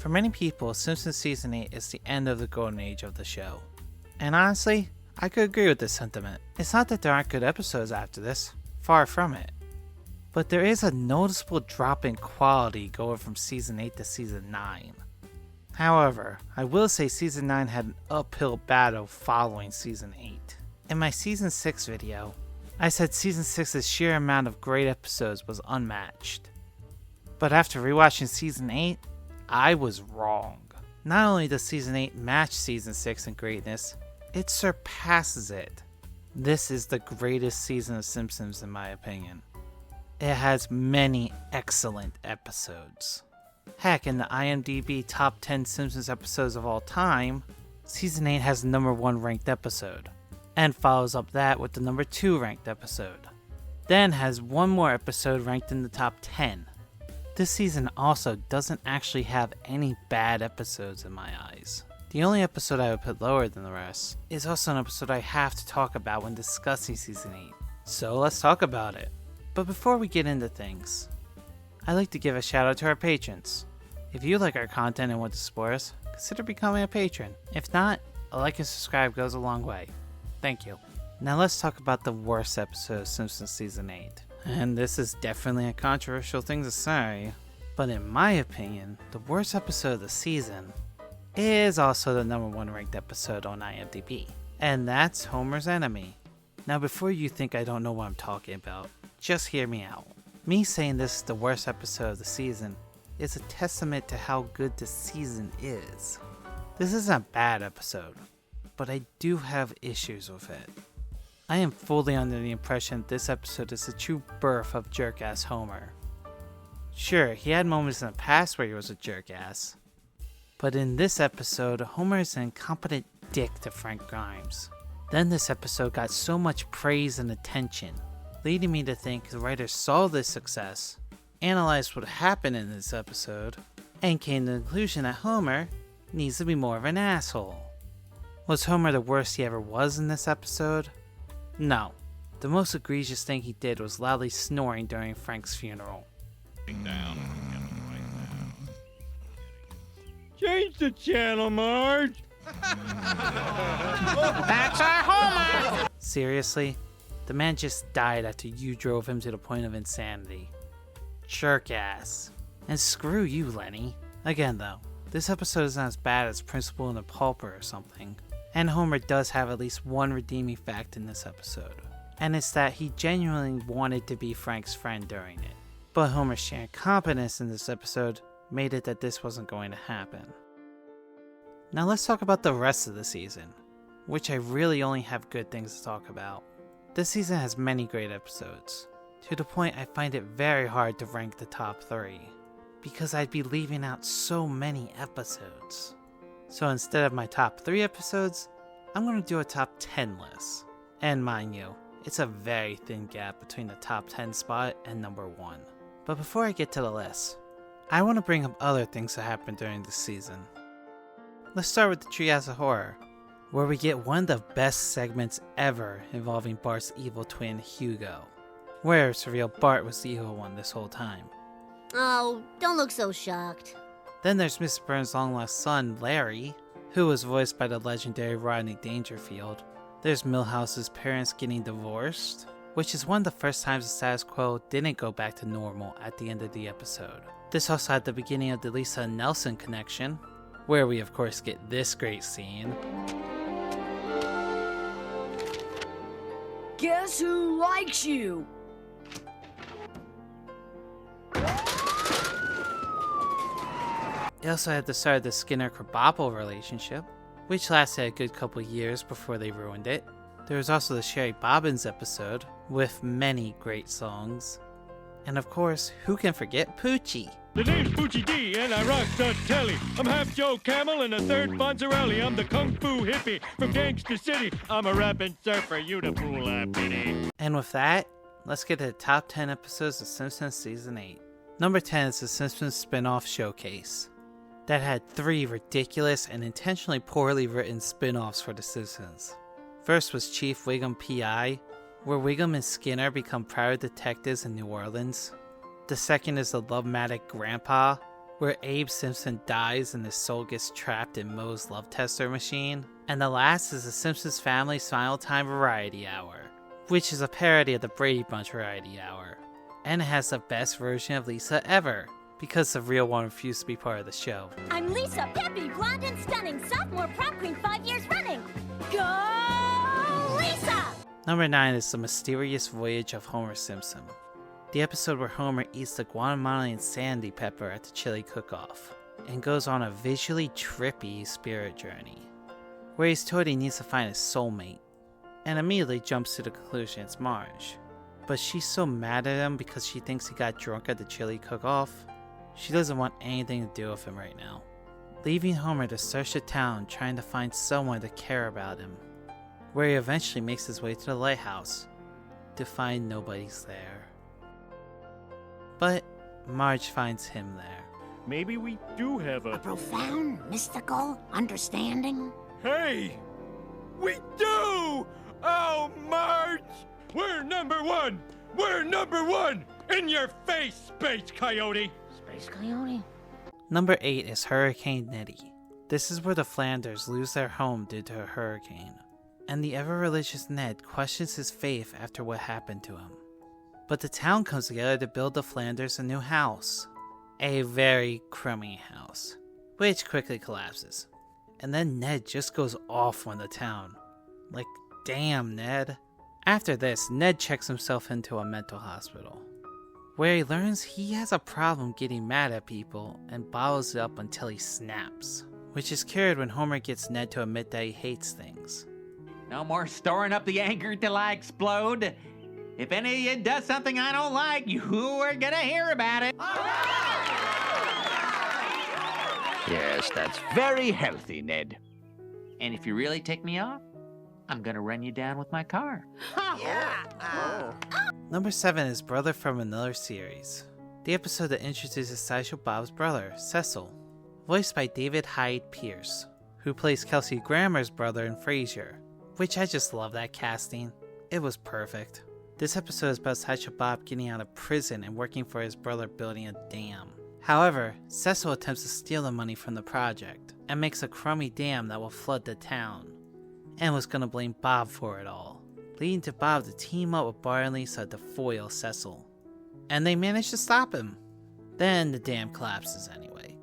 For many people, Simpsons Season 8 is the end of the golden age of the show. And honestly, I could agree with this sentiment. It's not that there aren't good episodes after this, far from it. But there is a noticeable drop in quality going from Season 8 to Season 9. However, I will say Season 9 had an uphill battle following Season 8. In my Season 6 video, I said Season 6's sheer amount of great episodes was unmatched. But after rewatching Season 8, I was wrong. Not only does Season 8 match Season 6 in greatness, it surpasses it. This is the greatest season of Simpsons in my opinion. It has many excellent episodes. Heck, in the IMDb top 10 Simpsons episodes of all time, Season 8 has the number 1 ranked episode, and follows up that with the number 2 ranked episode. Then has one more episode ranked in the top 10. This season also doesn't actually have any bad episodes in my eyes. The only episode I would put lower than the rest is also an episode I have to talk about when discussing Season 8. So let's talk about it. But before we get into things, I'd like to give a shout out to our patrons. If you like our content and want to support us, consider becoming a patron. If not, a like and subscribe goes a long way. Thank you. Now let's talk about the worst episode of Simpsons Season 8. And this is definitely a controversial thing to say, but in my opinion, the worst episode of the season is also the number 1 ranked episode on IMDb. And that's Homer's Enemy. Now before you think I don't know what I'm talking about, just hear me out. Me saying this is the worst episode of the season is a testament to how good the season is. This isn't a bad episode, but I do have issues with it. I am fully under the impression this episode is the true birth of jerk-ass Homer. Sure, he had moments in the past where he was a jerk-ass, but in this episode, Homer is an incompetent dick to Frank Grimes. Then this episode got so much praise and attention, leading me to think the writers saw this success, analyzed what happened in this episode, and came to the conclusion that Homer needs to be more of an asshole. Was Homer the worst he ever was in this episode? No. The most egregious thing he did was loudly snoring during Frank's funeral. Change the channel, Marge! That's our Homer! Seriously? The man just died after you drove him to the point of insanity. Jerk ass. And screw you, Lenny. Again though, this episode is not as bad as Principal and the Pauper or something. And Homer does have at least one redeeming fact in this episode. And it's that he genuinely wanted to be Frank's friend during it. But Homer's sheer incompetence in this episode made it that this wasn't going to happen. Now let's talk about the rest of the season, which I really only have good things to talk about. This season has many great episodes, to the point I find it very hard to rank the top 3, because I'd be leaving out so many episodes. So instead of my top 3 episodes, I'm going to do a top 10 list. And mind you, it's a very thin gap between the top 10 spot and number 1. But before I get to the list, I want to bring up other things that happened during this season. Let's start with the Treehouse of Horror, where we get one of the best segments ever involving Bart's evil twin, Hugo. Where it's revealed Bart was the evil one this whole time. Oh, don't look so shocked. Then there's Mr. Burns' long-lost son, Larry, who was voiced by the legendary Rodney Dangerfield. There's Milhouse's parents getting divorced, which is one of the first times the status quo didn't go back to normal at the end of the episode. This also had the beginning of the Lisa and Nelson connection, where we of course get this great scene. Guess who likes you? It also had the start of the Skinner-Krabappel relationship, which lasted a good couple years before they ruined it. There was also the Sherry Bobbins episode, with many great songs. And of course, who can forget Poochie? The name's Poochie D, and I rock the telly. I'm half Joe Camel and a third Bonzarelli. I'm the Kung Fu hippie from Gangsta City. I'm a rapping surfer, you the fool I pity. And with that, let's get to the top 10 episodes of Simpsons Season 8. Number 10 is the Simpsons spin-off Showcase. That had 3 ridiculous and intentionally poorly written spin-offs for The Simpsons. First was Chief Wiggum P.I., where Wiggum and Skinner become private detectives in New Orleans. The second is the Love-Matic Grandpa, where Abe Simpson dies and his soul gets trapped in Moe's love tester machine. And the last is the Simpsons Family Smile Time Variety Hour, which is a parody of the Brady Bunch Variety Hour. And it has the best version of Lisa ever, because the real one refused to be part of the show. I'm Lisa, peppy, blonde, and stunning, sophomore prom queen 5 years running. Go, Lisa! Number 9 is The Mysterious Voyage of Homer Simpson, the episode where Homer eats the Guatemalan sandy pepper at the chili cook-off, and goes on a visually trippy spirit journey, where he's told he needs to find his soulmate, and immediately jumps to the conclusion it's Marge. But she's so mad at him because she thinks he got drunk at the chili cook-off, she doesn't want anything to do with him right now, leaving Homer to search the town trying to find someone to care about him, where he eventually makes his way to the lighthouse to find nobody's there. But Marge finds him there. Maybe we do have A a... profound, mystical understanding? Hey! We do! Oh, Marge! We're number one! We're number one! In your face, Space Coyote! Space Coyote? Number 8 is Hurricane Nettie. This is where the Flanders lose their home due to a hurricane, and the ever-religious Ned questions his faith after what happened to him. But the town comes together to build the Flanders a new house. A very crummy house, which quickly collapses. And then Ned just goes off on the town. Like, damn, Ned. After this, Ned checks himself into a mental hospital, where he learns he has a problem getting mad at people and bottles it up until he snaps, which is cured when Homer gets Ned to admit that he hates things. No more storing up the anger till I explode. If any of you does something I don't like, you are gonna hear about it. Yes, that's very healthy, Ned. And if you really tick me off, I'm gonna run you down with my car. Number 7 is Brother from Another Series, the episode that introduces Sideshow Bob's brother, Cecil, voiced by David Hyde Pierce, who plays Kelsey Grammer's brother in Frasier, which I just love that casting. It was perfect. This episode is about Sideshow Bob getting out of prison and working for his brother building a dam. However, Cecil attempts to steal the money from the project and makes a crummy dam that will flood the town, and was gonna blame Bob for it all, leading to Bob to team up with Bart and Lisa to foil Cecil. And they manage to stop him. Then the dam collapses anyway.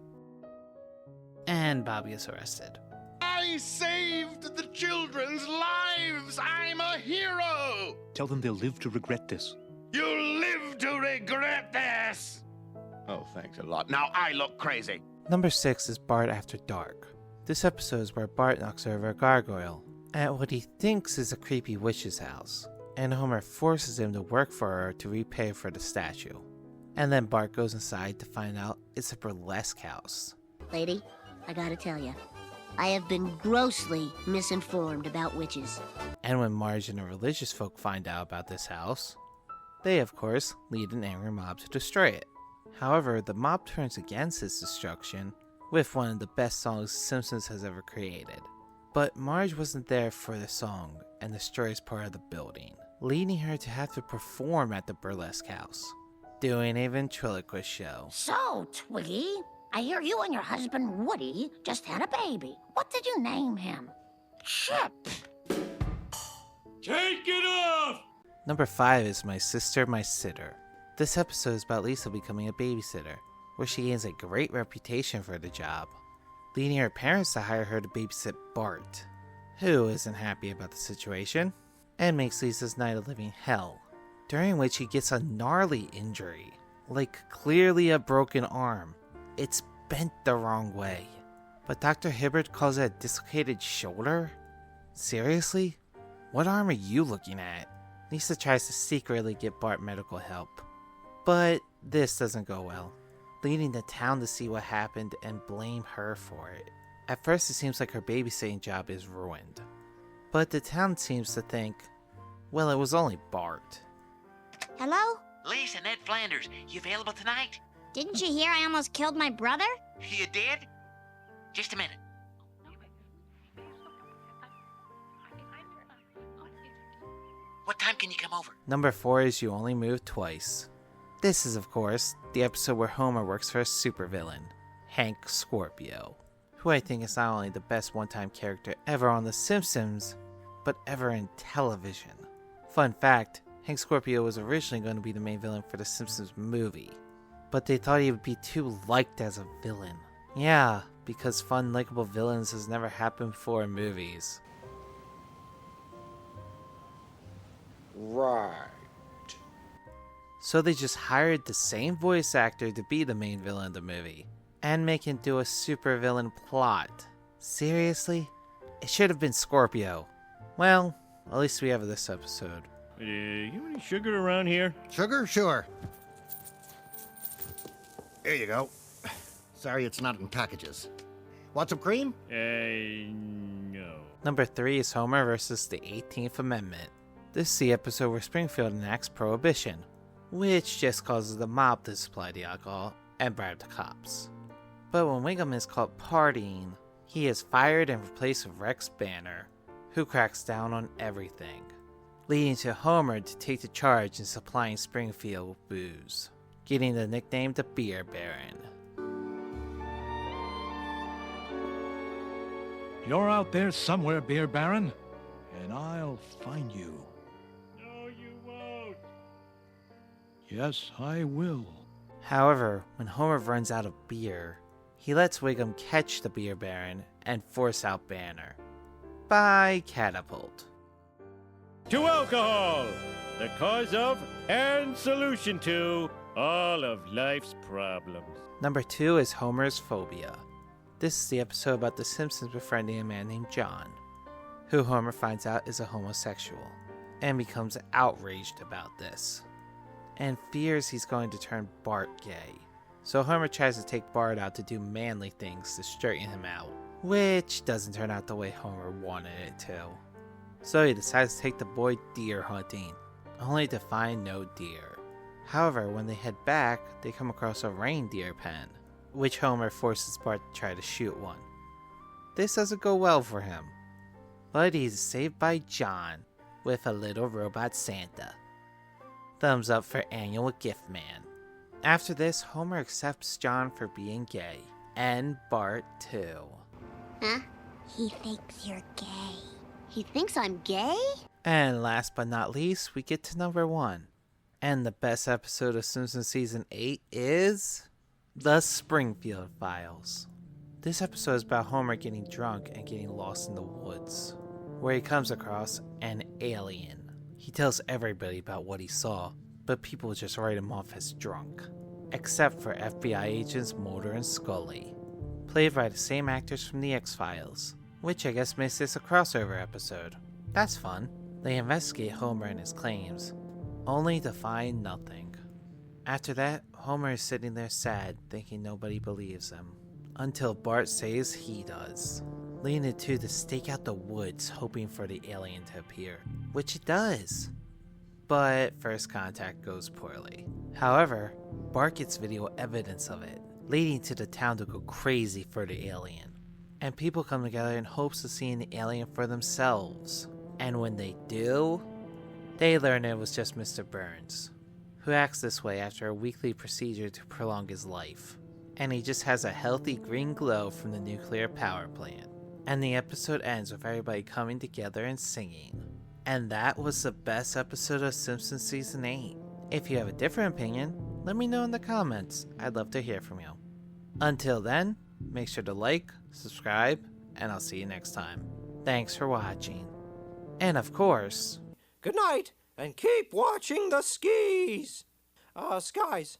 And Bob gets arrested. I saved the children's lives! I'm a hero! Tell them they'll live to regret this. You'll live to regret this! Oh, thanks a lot. Now I look crazy. Number 6 is Bart After Dark. This episode is where Bart knocks over a gargoyle at what he thinks is a creepy witch's house, and Homer forces him to work for her to repay for the statue. And then Bart goes inside to find out it's a burlesque house. Lady, I gotta tell you, I have been grossly misinformed about witches. And when Marge and the religious folk find out about this house, they of course lead an angry mob to destroy it. However, the mob turns against its destruction with one of the best songs Simpsons has ever created. But Marge wasn't there for the song and destroys part of the building, leading her to have to perform at the burlesque house, doing a ventriloquist show. So, Twiggy, I hear you and your husband Woody just had a baby. What did you name him? Chip. Take it off! Number 5 is My Sister, My Sitter. This episode is about Lisa becoming a babysitter, where she gains a great reputation for the job, leading her parents to hire her to babysit Bart, who isn't happy about the situation, and makes Lisa's night a living hell, during which he gets a gnarly injury, like clearly a broken arm. It's bent the wrong way, but Dr. Hibbert calls it a dislocated shoulder? Seriously? What arm are you looking at? Lisa tries to secretly get Bart medical help, but this doesn't go well, leading the town to see what happened and blame her for it. At first it seems like her babysitting job is ruined, but the town seems to think, well, it was only Bart. Hello? Lisa, Ned Flanders, you available tonight? Didn't you hear I almost killed my brother? You did? Just a minute. What time can you come over? Number 4 is You Only Move Twice. This is, of course, the episode where Homer works for a supervillain, Hank Scorpio, who I think is not only the best one-time character ever on The Simpsons, but ever in television. Fun fact, Hank Scorpio was originally going to be the main villain for The Simpsons movie, but they thought he would be too liked as a villain. Yeah, because fun, likable villains has never happened before in movies. Right. So they just hired the same voice actor to be the main villain of the movie, and make him do a supervillain plot. Seriously? It should have been Scorpio. Well, at least we have this episode. You any sugar around here? Sugar? Sure. Here you go. Sorry it's not in packages. Want some cream? No. Number 3 is Homer versus the 18th Amendment. This is the episode where Springfield enacts prohibition, which just causes the mob to supply the alcohol and bribe the cops. But when Wiggum is caught partying, he is fired and replaced with Rex Banner, who cracks down on everything, leading to Homer to take the charge in supplying Springfield with booze, getting the nickname the Beer Baron. You're out there somewhere, Beer Baron, and I'll find you. No, you won't. Yes, I will. However, when Homer runs out of beer, he lets Wiggum catch the Beer Baron and force out Banner by catapult. To alcohol, the cause of and solution to all of life's problems. Number 2 is Homer's Phobia. This is the episode about the Simpsons befriending a man named John, who Homer finds out is a homosexual, and becomes outraged about this, and fears he's going to turn Bart gay. So Homer tries to take Bart out to do manly things to straighten him out, which doesn't turn out the way Homer wanted it to. So he decides to take the boy deer hunting, only to find no deer. However, when they head back, they come across a reindeer pen, which Homer forces Bart to try to shoot one. This doesn't go well for him, but he's saved by John with a little robot Santa. Thumbs up for Annual Gift Man. After this, Homer accepts John for being gay, and Bart too. Huh? He thinks you're gay. He thinks I'm gay? And last but not least, we get to number 1. And the best episode of Simpsons Season 8 is The Springfield Files. This episode is about Homer getting drunk and getting lost in the woods, where he comes across an alien. He tells everybody about what he saw, but people just write him off as drunk, except for FBI agents Mulder and Scully, played by the same actors from The X-Files, which I guess makes this a crossover episode. That's fun. They investigate Homer and his claims, only to find nothing. After that, Homer is sitting there sad, thinking nobody believes him, until Bart says he does, leading the two to stake out the woods hoping for the alien to appear, which it does. But first contact goes poorly. However, Bart gets video evidence of it, leading to the town to go crazy for the alien, and people come together in hopes of seeing the alien for themselves. And when they do, they learn it was just Mr. Burns, who acts this way after a weekly procedure to prolong his life, and he just has a healthy green glow from the nuclear power plant. And the episode ends with everybody coming together and singing. And that was the best episode of Simpsons Season 8. If you have a different opinion, let me know in the comments. I'd love to hear from you. Until then, make sure to like, subscribe, and I'll see you next time. Thanks for watching. And of course, good night, and keep watching the skies. Skies.